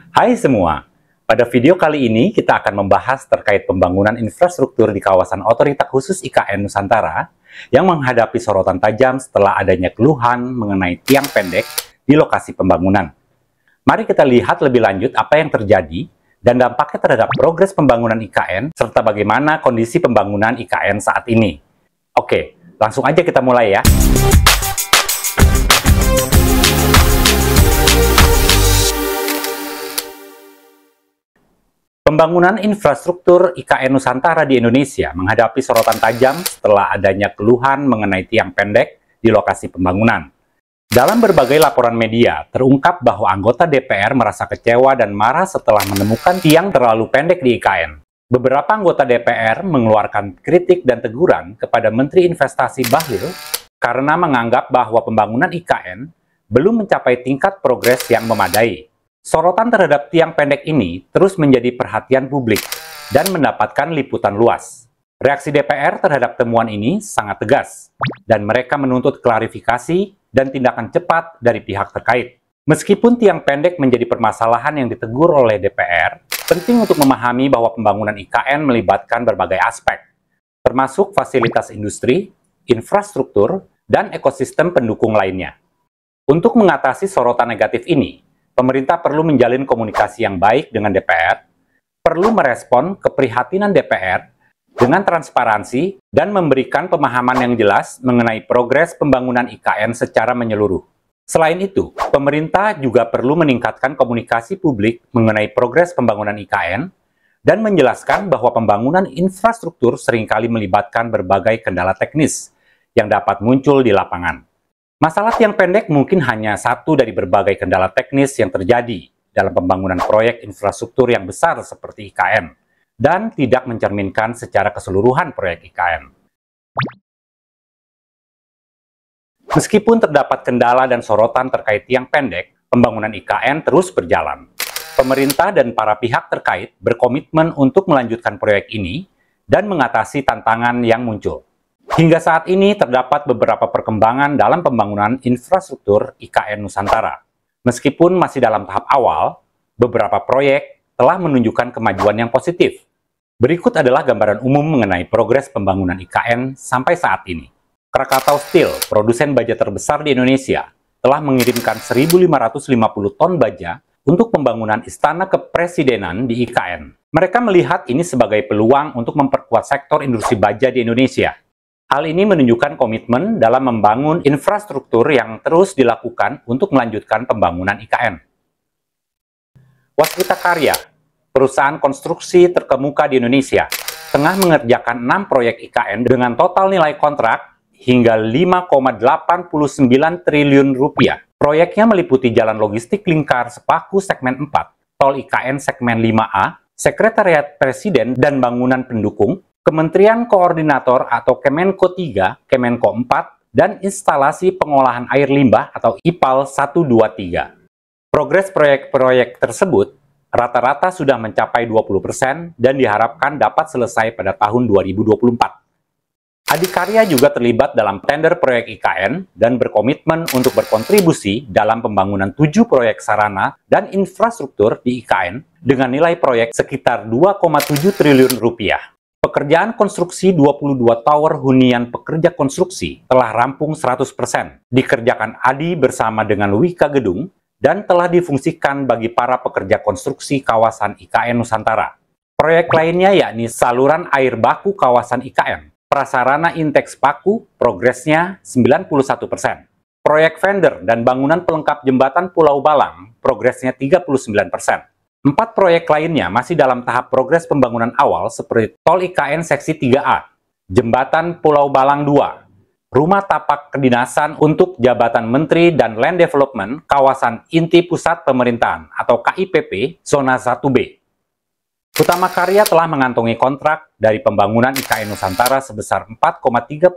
Hai semua, pada video kali ini kita akan membahas terkait pembangunan infrastruktur di kawasan Otorita Khusus IKN Nusantara yang menghadapi sorotan tajam setelah adanya keluhan mengenai tiang pendek di lokasi pembangunan. Mari kita lihat lebih lanjut apa yang terjadi dan dampaknya terhadap progres pembangunan IKN serta bagaimana kondisi pembangunan IKN saat ini. Oke, langsung aja kita mulai ya. Pembangunan infrastruktur IKN Nusantara di Indonesia menghadapi sorotan tajam setelah adanya keluhan mengenai tiang pendek di lokasi pembangunan. Dalam berbagai laporan media, terungkap bahwa anggota DPR merasa kecewa dan marah setelah menemukan tiang terlalu pendek di IKN. Beberapa anggota DPR mengeluarkan kritik dan teguran kepada Menteri Investasi Bahlil karena menganggap bahwa pembangunan IKN belum mencapai tingkat progres yang memadai. Sorotan terhadap tiang pendek ini terus menjadi perhatian publik dan mendapatkan liputan luas. Reaksi DPR terhadap temuan ini sangat tegas, dan mereka menuntut klarifikasi dan tindakan cepat dari pihak terkait. Meskipun tiang pendek menjadi permasalahan yang ditegur oleh DPR, penting untuk memahami bahwa pembangunan IKN melibatkan berbagai aspek, termasuk fasilitas industri, infrastruktur, dan ekosistem pendukung lainnya. Untuk mengatasi sorotan negatif ini, pemerintah perlu menjalin komunikasi yang baik dengan DPR, perlu merespon keprihatinan DPR dengan transparansi dan memberikan pemahaman yang jelas mengenai progres pembangunan IKN secara menyeluruh. Selain itu, pemerintah juga perlu meningkatkan komunikasi publik mengenai progres pembangunan IKN dan menjelaskan bahwa pembangunan infrastruktur seringkali melibatkan berbagai kendala teknis yang dapat muncul di lapangan. Masalah tiang pendek mungkin hanya satu dari berbagai kendala teknis yang terjadi dalam pembangunan proyek infrastruktur yang besar seperti IKN, dan tidak mencerminkan secara keseluruhan proyek IKN. Meskipun terdapat kendala dan sorotan terkait tiang pendek, pembangunan IKN terus berjalan. Pemerintah dan para pihak terkait berkomitmen untuk melanjutkan proyek ini dan mengatasi tantangan yang muncul. Hingga saat ini terdapat beberapa perkembangan dalam pembangunan infrastruktur IKN Nusantara. Meskipun masih dalam tahap awal, beberapa proyek telah menunjukkan kemajuan yang positif. Berikut adalah gambaran umum mengenai progres pembangunan IKN sampai saat ini. Krakatau Steel, produsen baja terbesar di Indonesia, telah mengirimkan 1.550 ton baja untuk pembangunan Istana Kepresidenan di IKN. Mereka melihat ini sebagai peluang untuk memperkuat sektor industri baja di Indonesia. Hal ini menunjukkan komitmen dalam membangun infrastruktur yang terus dilakukan untuk melanjutkan pembangunan IKN. Waskita Karya, perusahaan konstruksi terkemuka di Indonesia, tengah mengerjakan 6 proyek IKN dengan total nilai kontrak hingga 5,89 triliun rupiah. Proyeknya meliputi Jalan Logistik Lingkar Sepaku segmen 4, Tol IKN segmen 5A, Sekretariat Presiden dan bangunan pendukung, Kementerian Koordinator atau Kemenko 3, Kemenko 4, dan instalasi pengolahan air limbah atau IPAL 123. Progres proyek-proyek tersebut rata-rata sudah mencapai 20% dan diharapkan dapat selesai pada tahun 2024. Adikarya juga terlibat dalam tender proyek IKN dan berkomitmen untuk berkontribusi dalam pembangunan 7 proyek sarana dan infrastruktur di IKN dengan nilai proyek sekitar 2,7 triliun rupiah. Pekerjaan konstruksi 22 tower hunian pekerja konstruksi telah rampung 100%, dikerjakan Adi bersama dengan Wika Gedung, dan telah difungsikan bagi para pekerja konstruksi kawasan IKN Nusantara. Proyek lainnya yakni saluran air baku kawasan IKN, prasarana Intex Paku, progresnya 91%. Proyek vendor dan bangunan pelengkap jembatan Pulau Balang, progresnya 39%. 4 proyek lainnya masih dalam tahap progres pembangunan awal seperti Tol IKN Seksi 3A, Jembatan Pulau Balang 2, Rumah Tapak Kedinasan untuk Jabatan Menteri dan Land Development Kawasan Inti Pusat Pemerintahan atau KIPP Zona 1B. Utama Karya telah mengantongi kontrak dari pembangunan IKN Nusantara sebesar 4,39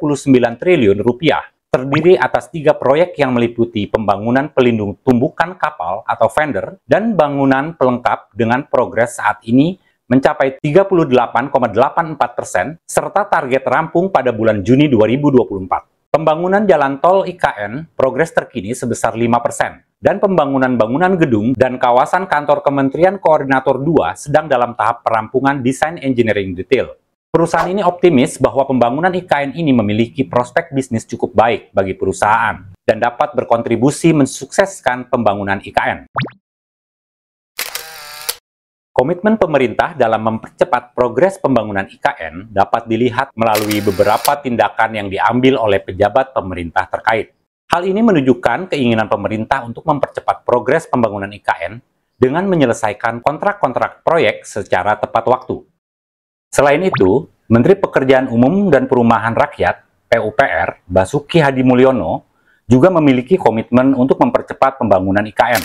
triliun rupiah. Terdiri atas 3 proyek yang meliputi pembangunan pelindung tumbukan kapal atau vendor dan bangunan pelengkap dengan progres saat ini mencapai 38,84% serta target rampung pada bulan Juni 2024. Pembangunan jalan tol IKN progres terkini sebesar 5%. dan pembangunan bangunan gedung dan kawasan kantor Kementerian Koordinator 2 sedang dalam tahap perampungan desain engineering detail. Perusahaan ini optimis bahwa pembangunan IKN ini memiliki prospek bisnis cukup baik bagi perusahaan dan dapat berkontribusi mensukseskan pembangunan IKN. Komitmen pemerintah dalam mempercepat progres pembangunan IKN dapat dilihat melalui beberapa tindakan yang diambil oleh pejabat pemerintah terkait. Hal ini menunjukkan keinginan pemerintah untuk mempercepat progres pembangunan IKN dengan menyelesaikan kontrak-kontrak proyek secara tepat waktu. Selain itu, Menteri Pekerjaan Umum dan Perumahan Rakyat (PUPR) Basuki Hadimulyono juga memiliki komitmen untuk mempercepat pembangunan IKN.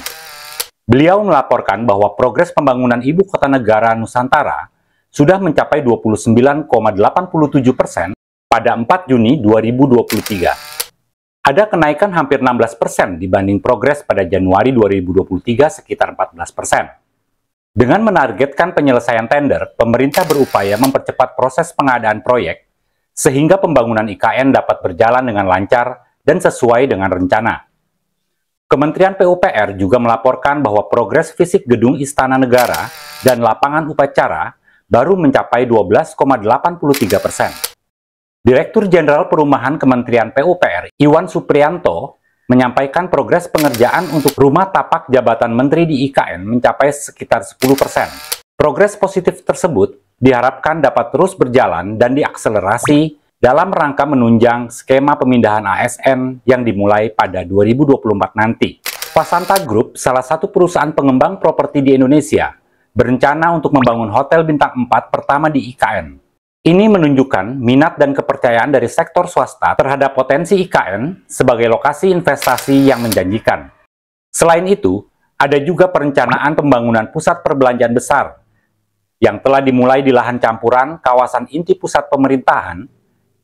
Beliau melaporkan bahwa progres pembangunan Ibu Kota Negara Nusantara sudah mencapai 29,87% pada 4 Juni 2023. Ada kenaikan hampir 16% dibanding progres pada Januari 2023 sekitar 14%. Dengan menargetkan penyelesaian tender, pemerintah berupaya mempercepat proses pengadaan proyek sehingga pembangunan IKN dapat berjalan dengan lancar dan sesuai dengan rencana. Kementerian PUPR juga melaporkan bahwa progres fisik gedung Istana Negara dan lapangan upacara baru mencapai 12,83%. Direktur Jenderal Perumahan Kementerian PUPR, Iwan Suprianto, menyampaikan progres pengerjaan untuk rumah tapak jabatan menteri di IKN mencapai sekitar 10%. Progres positif tersebut diharapkan dapat terus berjalan dan diakselerasi dalam rangka menunjang skema pemindahan ASN yang dimulai pada 2024 nanti. Fasanta Group, salah satu perusahaan pengembang properti di Indonesia, berencana untuk membangun hotel bintang 4 pertama di IKN. Ini menunjukkan minat dan kepercayaan dari sektor swasta terhadap potensi IKN sebagai lokasi investasi yang menjanjikan. Selain itu, ada juga perencanaan pembangunan pusat perbelanjaan besar yang telah dimulai di lahan campuran kawasan inti pusat pemerintahan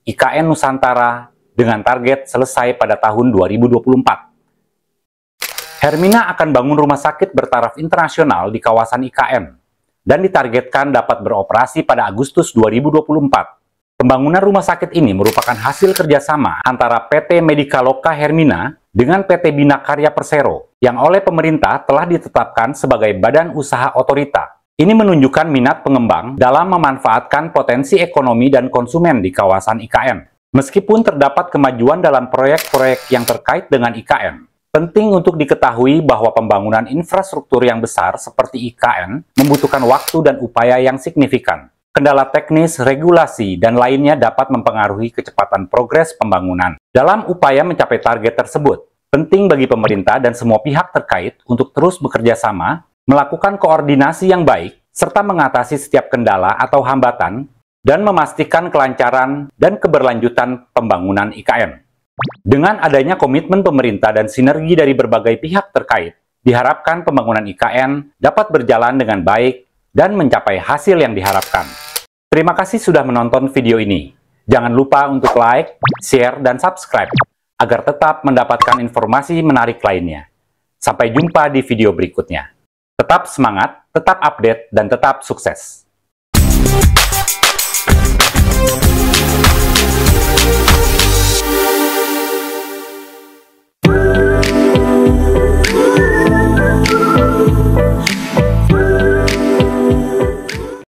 IKN Nusantara dengan target selesai pada tahun 2024. Hermina akan bangun rumah sakit bertaraf internasional di kawasan IKN dan ditargetkan dapat beroperasi pada Agustus 2024. Pembangunan rumah sakit ini merupakan hasil kerjasama antara PT Medikaloka Hermina dengan PT Bina Karya Persero yang oleh pemerintah telah ditetapkan sebagai badan usaha otorita. Ini menunjukkan minat pengembang dalam memanfaatkan potensi ekonomi dan konsumen di kawasan IKN. Meskipun terdapat kemajuan dalam proyek-proyek yang terkait dengan IKN, penting untuk diketahui bahwa pembangunan infrastruktur yang besar seperti IKN membutuhkan waktu dan upaya yang signifikan. Kendala teknis, regulasi, dan lainnya dapat mempengaruhi kecepatan progres pembangunan. Dalam upaya mencapai target tersebut, penting bagi pemerintah dan semua pihak terkait untuk terus bekerja sama, melakukan koordinasi yang baik, serta mengatasi setiap kendala atau hambatan, dan memastikan kelancaran dan keberlanjutan pembangunan IKN. Dengan adanya komitmen pemerintah dan sinergi dari berbagai pihak terkait, diharapkan pembangunan IKN dapat berjalan dengan baik dan mencapai hasil yang diharapkan. Terima kasih sudah menonton video ini. Jangan lupa untuk like, share, dan subscribe, agar tetap mendapatkan informasi menarik lainnya. Sampai jumpa di video berikutnya. Tetap semangat, tetap update, dan tetap sukses.